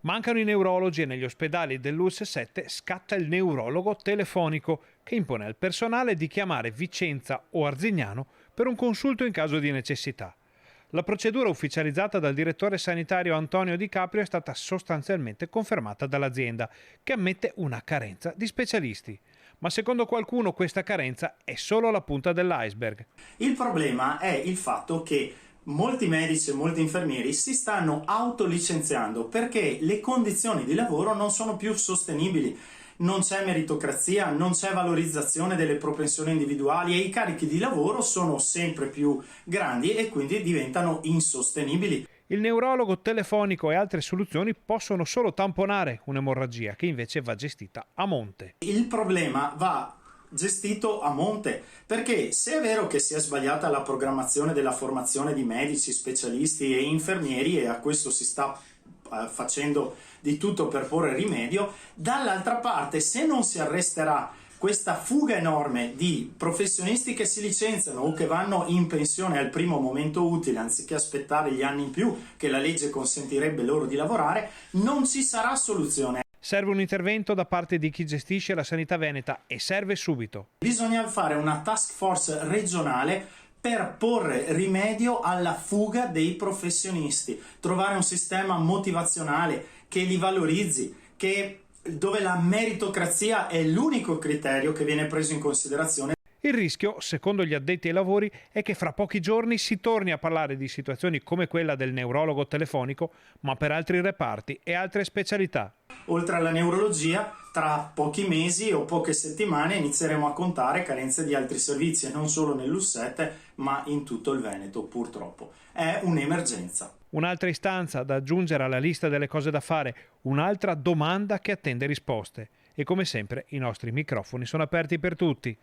Mancano i neurologi e negli ospedali dell'ULSS 7 scatta il neurologo telefonico che impone al personale di chiamare Vicenza o Arzignano per un consulto in caso di necessità. La procedura ufficializzata dal direttore sanitario Antonio Di Caprio è stata sostanzialmente confermata dall'azienda, che ammette una carenza di specialisti. Ma secondo qualcuno questa carenza è solo la punta dell'iceberg. Il problema è il fatto che molti medici e molti infermieri si stanno autolicenziando perché le condizioni di lavoro non sono più sostenibili. Non c'è meritocrazia, non c'è valorizzazione delle propensioni individuali e i carichi di lavoro sono sempre più grandi e quindi diventano insostenibili. Il neurologo telefonico e altre soluzioni possono solo tamponare un'emorragia che invece va gestita a monte. Il problema va gestito a monte, perché se è vero che si è sbagliata la programmazione della formazione di medici, specialisti e infermieri e a questo si sta facendo di tutto per porre rimedio, dall'altra parte se non si arresterà questa fuga enorme di professionisti che si licenziano o che vanno in pensione al primo momento utile anziché aspettare gli anni in più che la legge consentirebbe loro di lavorare, non ci sarà soluzione. Serve un intervento da parte di chi gestisce la sanità veneta e serve subito. Bisogna fare una task force regionale per porre rimedio alla fuga dei professionisti, trovare un sistema motivazionale che li valorizzi, dove la meritocrazia è l'unico criterio che viene preso in considerazione. Il rischio, secondo gli addetti ai lavori, è che fra pochi giorni si torni a parlare di situazioni come quella del neurologo telefonico, ma per altri reparti e altre specialità. Oltre alla neurologia, tra pochi mesi o poche settimane inizieremo a contare carenze di altri servizi, non solo nell'U7, ma in tutto il Veneto, purtroppo. È un'emergenza. Un'altra istanza da aggiungere alla lista delle cose da fare, un'altra domanda che attende risposte. E come sempre i nostri microfoni sono aperti per tutti.